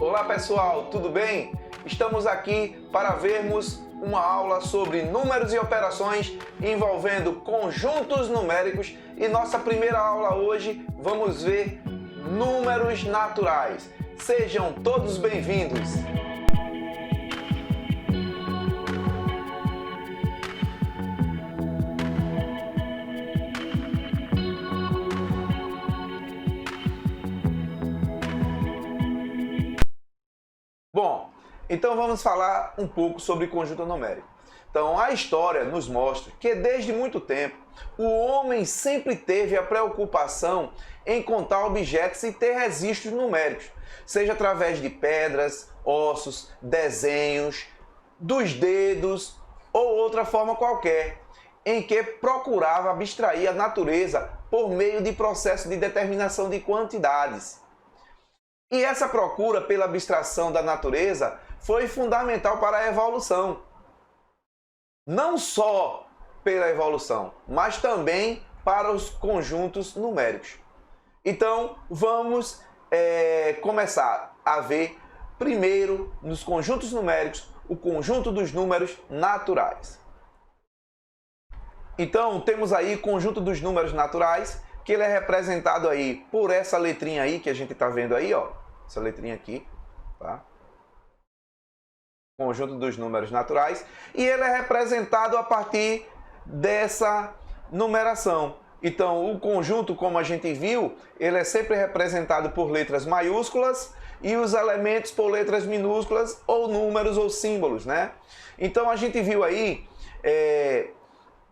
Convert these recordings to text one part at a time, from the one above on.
Olá pessoal, tudo bem? Estamos aqui para vermos uma aula sobre números e operações envolvendo conjuntos numéricos e nossa primeira aula hoje vamos ver números naturais. Sejam todos bem-vindos! Bom, então vamos falar um pouco sobre conjunto numérico. Então, a história nos mostra que desde muito tempo o homem sempre teve a preocupação em contar objetos e ter registros numéricos, seja através de pedras, ossos, desenhos, dos dedos ou outra forma qualquer, em que procurava abstrair a natureza por meio de processo de determinação de quantidades. E essa procura pela abstração da natureza foi fundamental para a evolução. Não só pela evolução, mas também para os conjuntos numéricos. Então, vamos começar a ver primeiro nos conjuntos numéricos o conjunto dos números naturais. Então, temos aí o conjunto dos números naturais, que ele é representado aí por essa letrinha aí que a gente está vendo aí, ó. Essa letrinha aqui, tá? Conjunto dos números naturais. E ele é representado a partir dessa numeração. Então, o conjunto, como a gente viu, ele é sempre representado por letras maiúsculas e os elementos por letras minúsculas ou números ou símbolos, né? Então, a gente viu aí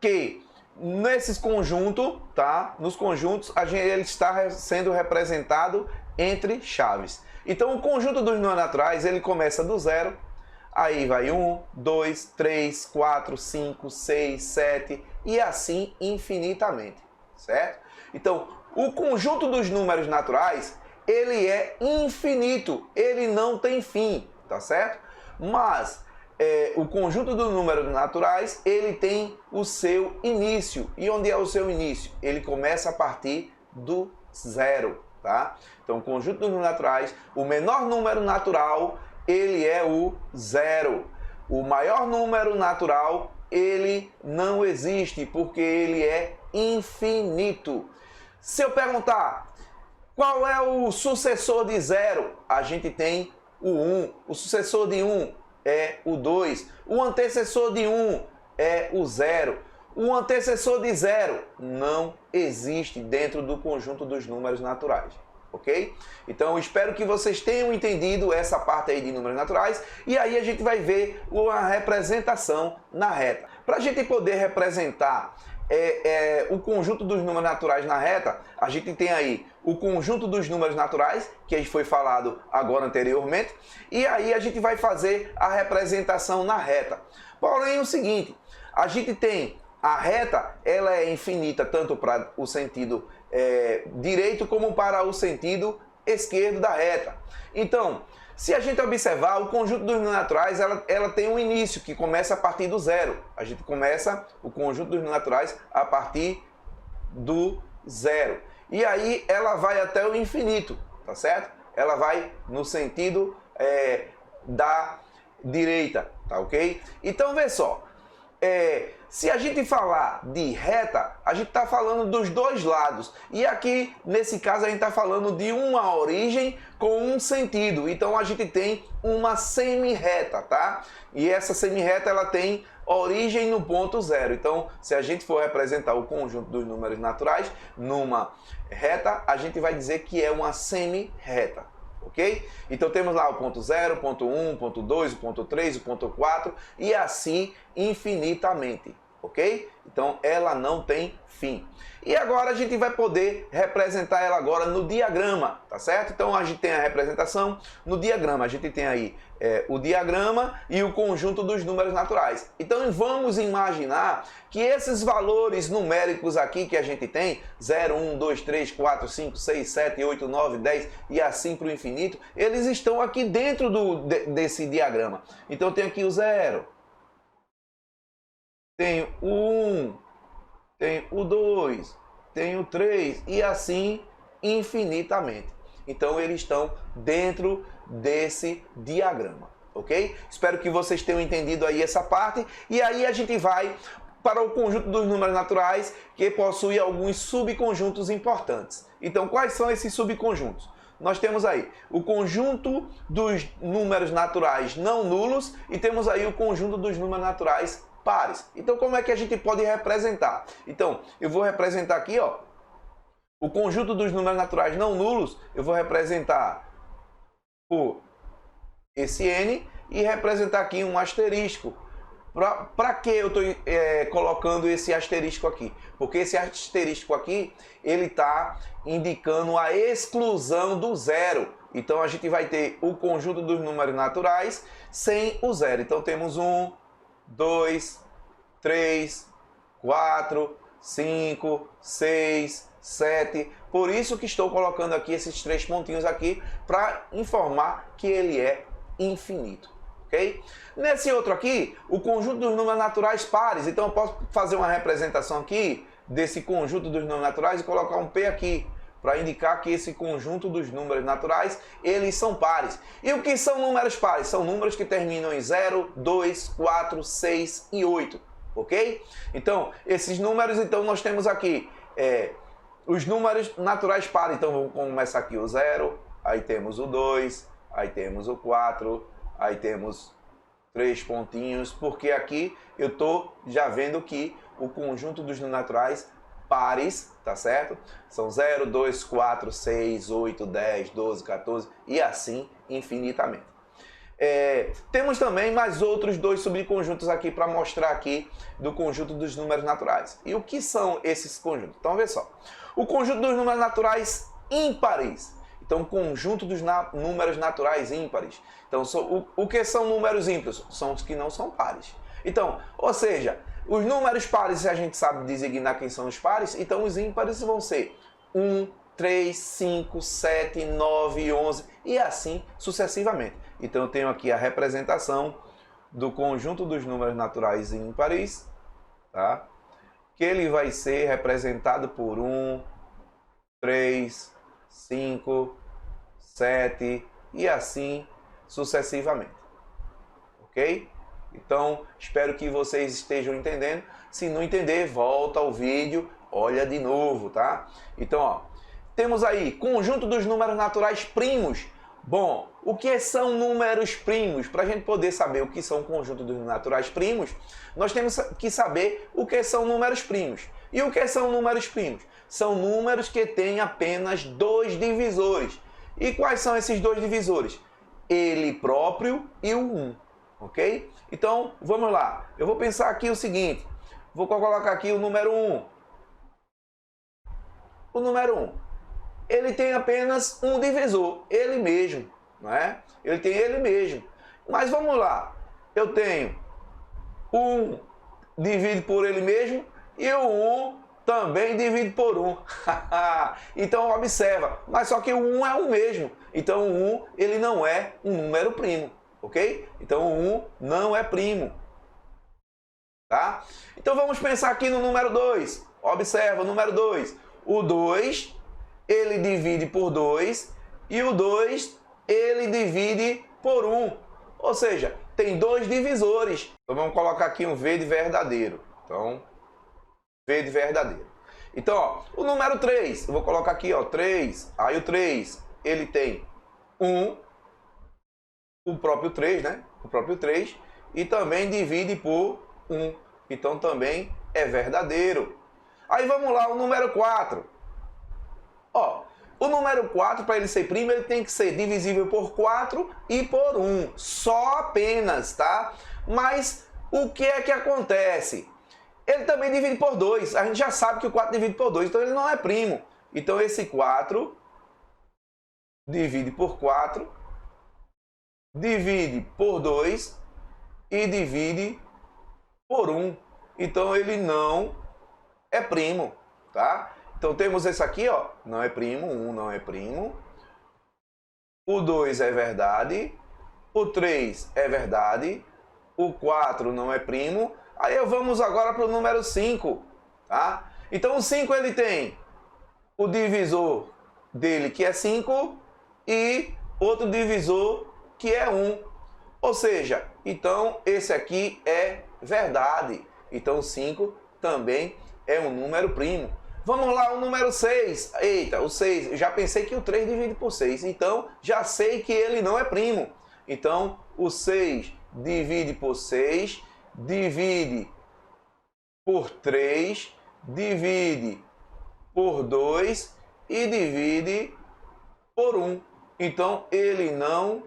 que nesses conjuntos, tá? Nos conjuntos, ele está sendo representado entre chaves. Então, o conjunto dos números naturais, ele começa do zero, aí vai 1, 2, 3, 4, 5, 6, 7 e assim infinitamente, certo? Então, o conjunto dos números naturais, ele é infinito, ele não tem fim, tá certo? Mas o conjunto dos números naturais, ele tem o seu início. E onde é o seu início? Ele começa a partir do zero, tá? Então, o conjunto dos números naturais, o menor número natural, ele é o zero. O maior número natural, ele não existe, porque ele é infinito. Se eu perguntar, qual é o sucessor de zero? A gente tem o 1. O sucessor de 1 é o 2. O antecessor de 1 é o 0. O antecessor de 0 não existe dentro do conjunto dos números naturais, ok? Então, eu espero que vocês tenham entendido essa parte aí de números naturais e aí a gente vai ver uma representação na reta. Para a gente poder representar o conjunto dos números naturais na reta, a gente tem aí o conjunto dos números naturais, que foi falado agora anteriormente, e aí a gente vai fazer a representação na reta. Porém, é o seguinte, a gente tem a reta, ela é infinita tanto para o sentido direito como para o sentido esquerdo da reta. Então, se a gente observar, o conjunto dos números naturais, ela tem um início que começa a partir do zero. A gente começa o conjunto dos números naturais a partir do zero. E aí ela vai até o infinito, tá certo? Ela vai no sentido da direita, tá ok? Então, vê só. Se a gente falar de reta, a gente está falando dos dois lados. E aqui, nesse caso, a gente está falando de uma origem com um sentido. Então, a gente tem uma semi-reta, tá? E essa semi-reta, ela tem origem no ponto zero. Então, se a gente for representar o conjunto dos números naturais numa reta, a gente vai dizer que é uma semi-reta. Ok? Então temos lá o ponto 0, o ponto 1, o ponto 2, o ponto 3, o ponto 4 e assim infinitamente. Ok? Então ela não tem fim. E agora a gente vai poder representar ela agora no diagrama, tá certo? Então a gente tem a representação no diagrama. A gente tem aí o diagrama e o conjunto dos números naturais. Então vamos imaginar que esses valores numéricos aqui que a gente tem, 0, 1, 2, 3, 4, 5, 6, 7, 8, 9, 10 e assim para o infinito, eles estão aqui dentro desse diagrama. Então eu tenho aqui o 0, tenho o 1, tenho o 2, tenho o 3 e assim infinitamente. Então eles estão dentro desse diagrama, ok? Espero que vocês tenham entendido aí essa parte. E aí a gente vai para o conjunto dos números naturais, que possui alguns subconjuntos importantes. Então, quais são esses subconjuntos? Nós temos aí o conjunto dos números naturais não nulos e temos aí o conjunto dos números naturais pares. Então, como é que a gente pode representar? Então, eu vou representar aqui, ó, o conjunto dos números naturais não nulos, eu vou representar por esse n e representar aqui um asterisco. Para que eu estou colocando esse asterisco aqui? Porque esse asterisco aqui, ele está indicando a exclusão do zero. Então, a gente vai ter o conjunto dos números naturais sem o zero. Então, temos 1, 2, 3, 4, 5, 6, 7. Por isso que estou colocando aqui esses 3 pontinhos aqui, para informar que ele é infinito. Okay? Nesse outro aqui, o conjunto dos números naturais pares. Então eu posso fazer uma representação aqui desse conjunto dos números naturais e colocar um P aqui, para indicar que esse conjunto dos números naturais, eles são pares. E o que são números pares? São números que terminam em 0, 2, 4, 6 e 8. Ok? Então, esses números, então nós temos aqui os números naturais pares. Então vamos começar aqui o 0, aí temos o 2, aí temos o 4, aí temos 3 pontinhos, porque aqui eu estou já vendo que o conjunto dos números naturais pares, tá certo? São 0, 2, 4, 6, 8, 10, 12, 14 e assim infinitamente. Temos também mais outros 2 subconjuntos aqui para mostrar aqui do conjunto dos números naturais. E o que são esses conjuntos? Então, vê só. O conjunto dos números naturais ímpares. Então, conjunto dos números naturais ímpares. Então, o que são números ímpares? São os que não são pares. Então, ou seja, os números pares, a gente sabe designar quem são os pares, então os ímpares vão ser 1, 3, 5, 7, 9, 11 e assim sucessivamente. Então, eu tenho aqui a representação do conjunto dos números naturais ímpares, tá? Que ele vai ser representado por 1, 3, 5, 7 e assim sucessivamente. Ok? Então, espero que vocês estejam entendendo. Se não entender, volta ao vídeo, olha de novo, tá? Então, ó, temos aí conjunto dos números naturais primos. Bom, o que são números primos? Para a gente poder saber o que são o conjunto dos naturais primos, nós temos que saber o que são números primos. E o que são números primos? São números que têm apenas 2 divisores. E quais são esses 2 divisores? Ele próprio e o 1. Ok? Então, vamos lá. Eu vou pensar aqui o seguinte. Vou colocar aqui o número 1. O número 1. Ele tem apenas um divisor, ele mesmo. Não é? Ele tem ele mesmo. Mas vamos lá. Eu tenho 1 dividido por ele mesmo e o 1 também dividido por 1. Então, observa. Mas só que o 1 é o mesmo. Então, o 1 ele não é um número primo. Ok? Então, o 1 não é primo. Tá? Então, vamos pensar aqui no número 2. Observa o número 2. O 2, ele divide por 2. E o 2, ele divide por 1. Ou seja, tem 2 divisores. Então, vamos colocar aqui um V de verdadeiro. Então, V de verdadeiro. Então, ó, o número 3. Eu vou colocar aqui, ó, 3. Aí o 3, ele tem 1. O próprio 3, né? O próprio 3. E também divide por 1. Então também é verdadeiro. Aí vamos lá, o número 4. Ó, o número 4, para ele ser primo, ele tem que ser divisível por 4 e por 1. Só apenas, tá? Mas o que é que acontece? Ele também divide por 2. A gente já sabe que o 4 divide por 2, então ele não é primo. Então esse 4 divide por 4. Divide por 2 e divide por 1. Então, ele não é primo, tá? Então, temos esse aqui, ó, não é primo, 1 não é primo. O 2 é verdade. O 3 é verdade. O 4 não é primo. Aí, vamos agora para o número 5, tá? Então, o 5 ele tem o divisor dele, que é 5, e outro divisor que é 1. Ou seja, então esse aqui é verdade. Então 5 também é um número primo. Vamos lá, o número 6. Eita, o 6, eu já pensei que o 3 divide por 6, então já sei que ele não é primo. Então o 6 divide por 6, divide por 3, divide por 2 e divide por 1. Então ele não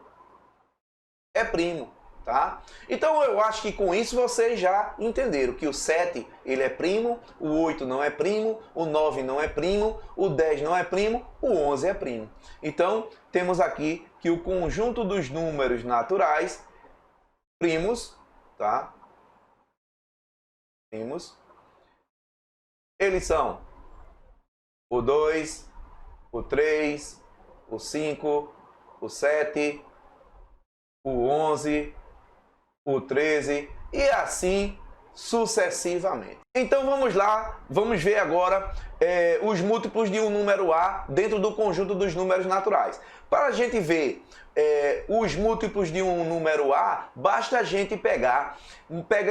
é primo, tá? Então eu acho que com isso vocês já entenderam que o 7 ele é primo, o 8 não é primo, o 9 não é primo, o 10 não é primo, o 11 é primo. Então temos aqui que o conjunto dos números naturais primos, tá? Primos, eles são o 2, o 3, o 5, o 7, o 11, o 13 e assim sucessivamente. Então vamos lá, vamos ver agora os múltiplos de um número A dentro do conjunto dos números naturais. Para a gente ver os múltiplos de um número A, basta a gente pegar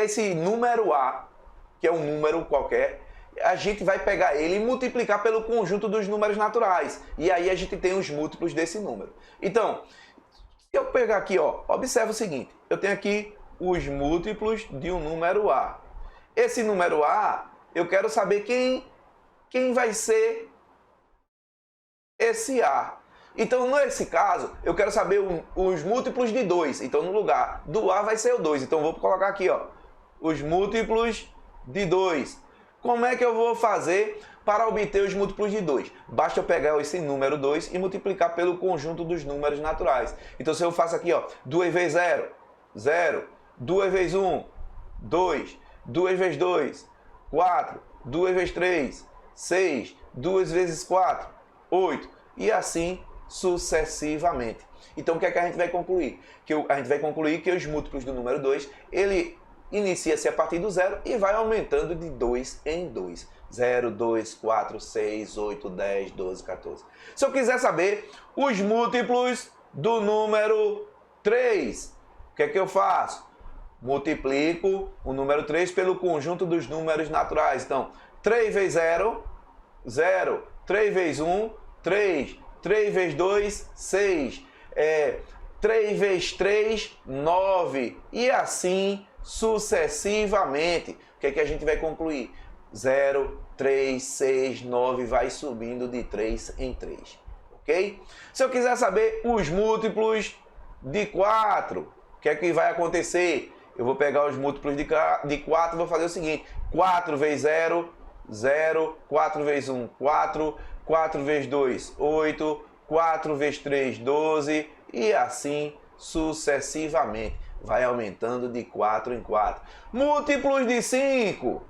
esse número A, que é um número qualquer, a gente vai pegar ele e multiplicar pelo conjunto dos números naturais. E aí a gente tem os múltiplos desse número. Então, se eu pegar aqui, ó, observa o seguinte, eu tenho aqui os múltiplos de um número A. Esse número A, eu quero saber quem vai ser esse A. Então, nesse caso, eu quero saber os múltiplos de 2. Então, no lugar do A vai ser o 2. Então, vou colocar aqui, ó, os múltiplos de 2. Como é que eu vou fazer para obter os múltiplos de 2? Basta eu pegar esse número 2 e multiplicar pelo conjunto dos números naturais. Então, se eu faço aqui, ó, 2 vezes 0, 0. 2 vezes 1, 2. 2 vezes 2, 4. 2 vezes 3, 6. 2 vezes 4, 8. E assim sucessivamente. Então, o que é que a gente vai concluir? A gente vai concluir que os múltiplos do número 2, ele inicia-se a partir do 0 e vai aumentando de 2 em 2. 0, 2, 4, 6, 8, 10, 12, 14. Se eu quiser saber os múltiplos do número 3, o que é que eu faço? Multiplico o número 3 pelo conjunto dos números naturais. Então, 3 vezes 0, 0. 3 vezes 1, 3. 3 vezes 2, 6. 3 vezes 3, 9. E assim sucessivamente. O que é que a gente vai concluir? 0, 3, 6, 9, vai subindo de 3 em 3. Ok? Se eu quiser saber os múltiplos de 4, o que é que vai acontecer? Eu vou pegar os múltiplos de 4 e vou fazer o seguinte. 4 vezes 0, 0. 4 vezes 1, 4. 4 vezes 2, 8. 4 vezes 3, 12. E assim sucessivamente. Vai aumentando de 4 em 4. Múltiplos de 5.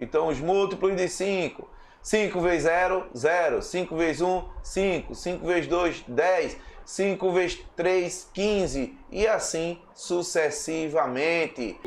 Então, os múltiplos de 5. 5 vezes 0, 0. 5 vezes 1, 5. 5 vezes 2, 10. 5 vezes 3, 15. E assim sucessivamente.